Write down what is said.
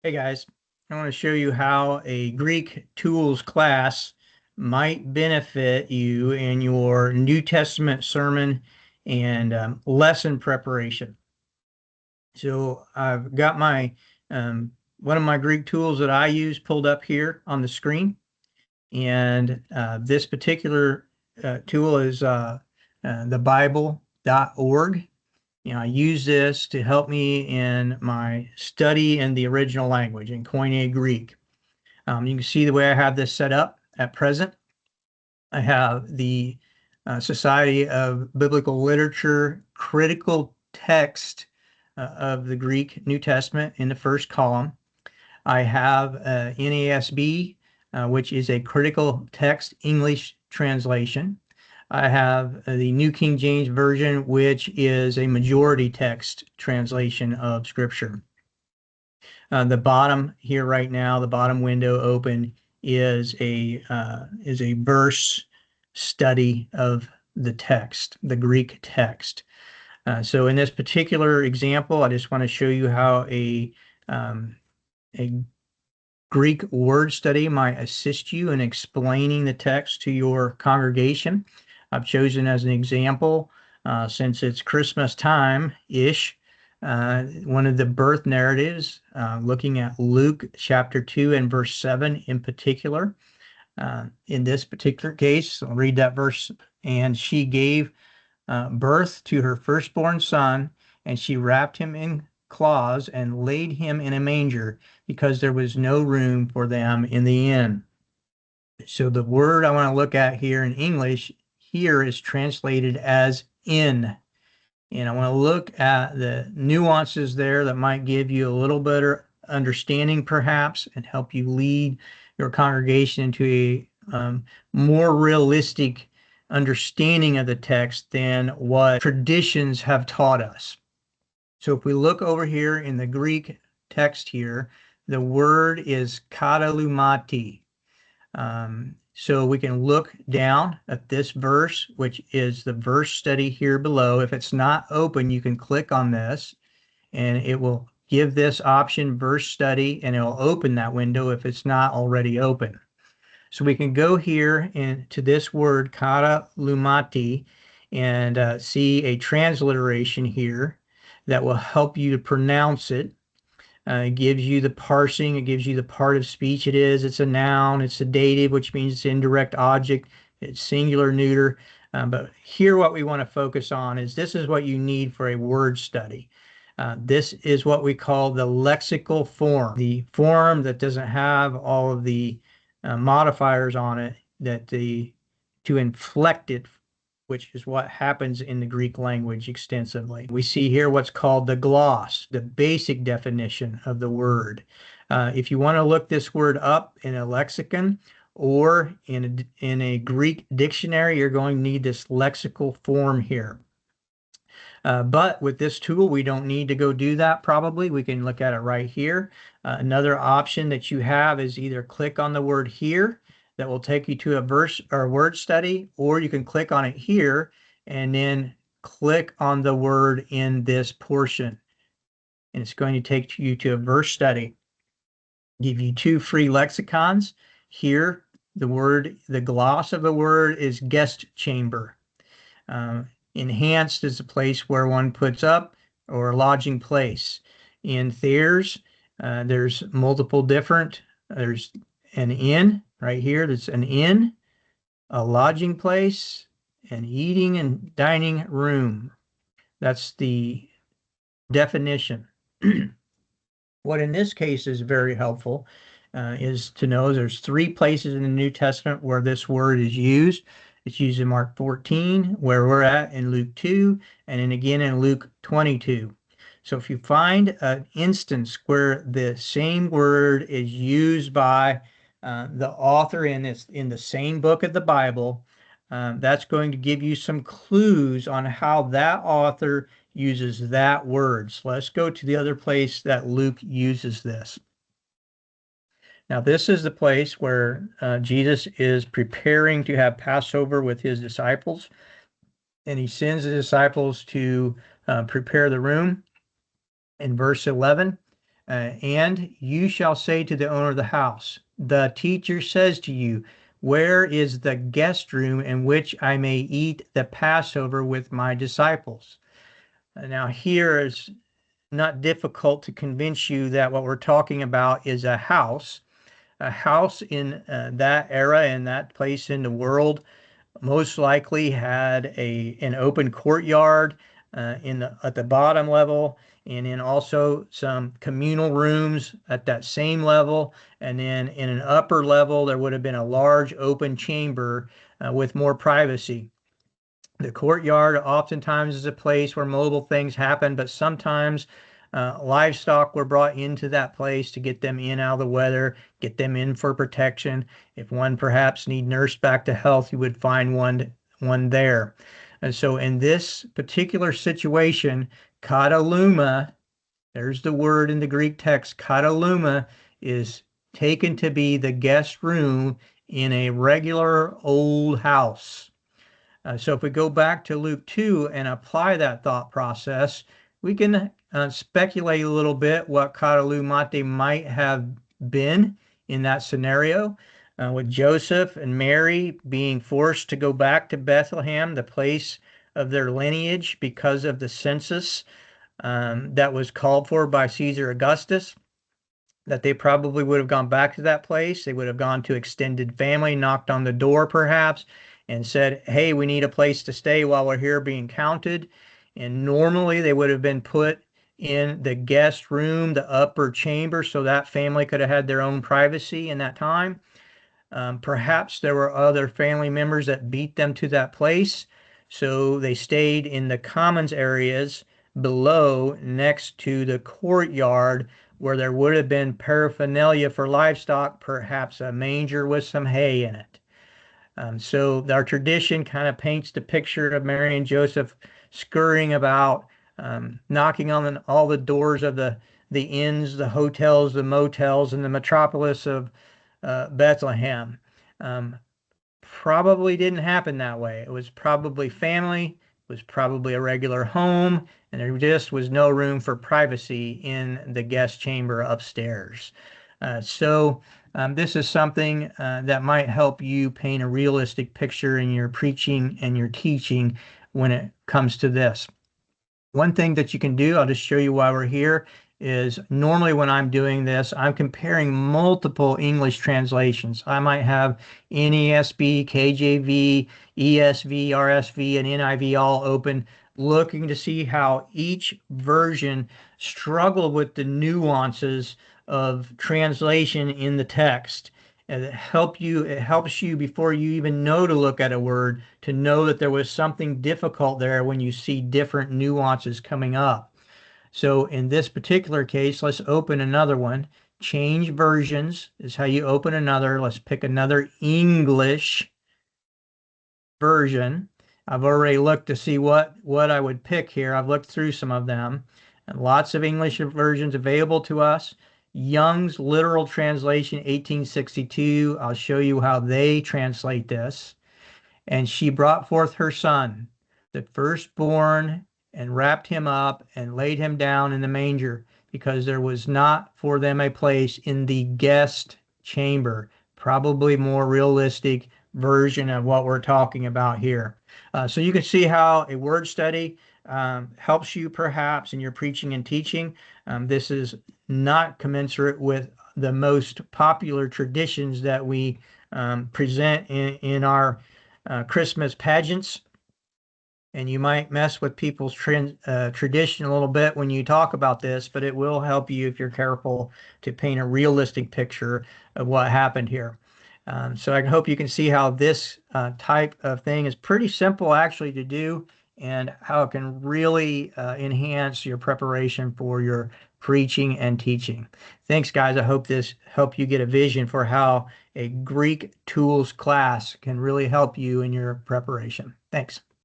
Hey guys, I want to show you how a Greek tools class might benefit you in your New Testament sermon and lesson preparation. So I've got my one of my Greek tools that I use pulled up here on the screen, and this particular tool is the Bible.org. I use this to help me in my study in the original language, in Koine Greek. You can see the way I have this set up at present. I have the Society of Biblical Literature critical text of the Greek New Testament in the first column. I have NASB, which is a critical text English translation. I have the New King James Version, which is a majority text translation of Scripture. The bottom here right now, the bottom window open is a verse study of the text, the Greek text. So in this particular example, I just want to show you how a Greek word study might assist you in explaining the text to your congregation. I've chosen as an example, since it's Christmas time-ish, one of the birth narratives, looking at Luke chapter 2 and verse 7 in particular. In this particular case, I'll read that verse. And she gave birth to her firstborn son, and she wrapped him in cloths and laid him in a manger, because there was no room for them in the inn. So the word I want to look at here in English here is translated as inn. And I want to look at the nuances there that might give you a little better understanding perhaps, and help you lead your congregation into a more realistic understanding of the text than what traditions have taught us. So if we look over here in the Greek text here, the word is katalumati. So we can look down at this verse, which is the verse study here below. If it's not open, you can click on this and it will give this option, verse study, and it'll open that window if it's not already open. So we can go here into this word katalumati and see a transliteration here that will help you to pronounce it. It gives you the parsing. It gives you the part of speech it is. It's a noun. It's a dative, which means it's indirect object. It's singular, neuter. But here what we want to focus on is this is what you need for a word study. This is what we call the lexical form, the form that doesn't have all of the modifiers on it to inflect it, which is what happens in the Greek language extensively. We see here what's called the gloss, the basic definition of the word. If you want to look this word up in a lexicon or in a Greek dictionary, you're going to need this lexical form here. But with this tool, we don't need to go do that probably. We can look at it right here. Another option that you have is either click on the word here, that will take you to a verse or word study, or you can click on it here and then click on the word in this portion. And it's going to take you to a verse study. Give you two free lexicons. Here, the gloss of the word is guest chamber. Enhanced is a place where one puts up, or lodging place. In Thayer's, there's multiple different, there's an inn right here, that's an inn, a lodging place, an eating and dining room. That's the definition. What in this case is very helpful is to know there's 3 places in the New Testament where this word is used. It's used in Mark 14, where we're at, in Luke 2, and then again in Luke 22. So if you find an instance where the same word is used by the author in the same book of the Bible, that's going to give you some clues on how that author uses that word. So let's go to the other place that Luke uses this. Now, this is the place where Jesus is preparing to have Passover with his disciples, and he sends the disciples to prepare the room. In verse 11, And you shall say to the owner of the house, the teacher says to you, where is the guest room in which I may eat the Passover with my disciples? Now, here is not difficult to convince you that what we're talking about is a house. A house in that era, in that place in the world, most likely had an open courtyard at the bottom level, and then also some communal rooms at that same level. And then in an upper level, there would have been a large open chamber with more privacy. The courtyard oftentimes is a place where mobile things happen, but sometimes livestock were brought into that place to get them in out of the weather, get them in for protection. If one perhaps need nursed back to health, you would find one there. And so in this particular situation, kataluma, there's the word in the Greek text, kataluma is taken to be the guest room in a regular old house. So if we go back to Luke 2 and apply that thought process, we can speculate a little bit what katalumate might have been in that scenario, with Joseph and Mary being forced to go back to Bethlehem, the place of their lineage, because of the census that was called for by Caesar Augustus, that they probably would have gone back to that place. They would have gone to extended family, knocked on the door perhaps, and said, hey, we need a place to stay while we're here being counted. And normally they would have been put in the guest room, the upper chamber, so that family could have had their own privacy in that time. Perhaps there were other family members that beat them to that place, so they stayed in the commons areas below next to the courtyard, where there would have been paraphernalia for livestock, perhaps a manger with some hay in it. So our tradition kind of paints the picture of Mary and Joseph scurrying about, knocking on all the doors of the inns, the hotels, the motels, and the metropolis of Bethlehem. Probably didn't happen that way. It was probably family, it was probably a regular home, and there just was no room for privacy in the guest chamber upstairs. This is something that might help you paint a realistic picture in your preaching and your teaching when it comes to this. One thing that you can do, I'll just show you why we're here, is normally when I'm doing this, I'm comparing multiple English translations. I might have NASB, KJV, ESV, RSV, and NIV all open, looking to see how each version struggled with the nuances of translation in the text. And it helps you before you even know to look at a word, to know that there was something difficult there when you see different nuances coming up. So in this particular case, let's open another one. Change versions is how you open another. Let's pick another English version. I've already looked to see what I would pick here. I've looked through some of them, and lots of English versions available to us. Young's Literal Translation, 1862. I'll show you how they translate this. And she brought forth her son, the firstborn, and wrapped him up and laid him down in the manger, because there was not for them a place in the guest chamber. Probably more realistic version of what we're talking about here. So you can see how a word study helps you perhaps in your preaching and teaching. This is not commensurate with the most popular traditions that we present in our Christmas pageants. And you might mess with people's tradition a little bit when you talk about this, but it will help you if you're careful to paint a realistic picture of what happened here. So I hope you can see how this type of thing is pretty simple actually to do, and how it can really enhance your preparation for your preaching and teaching. Thanks, guys. I hope this helped you get a vision for how a Greek tools class can really help you in your preparation. Thanks.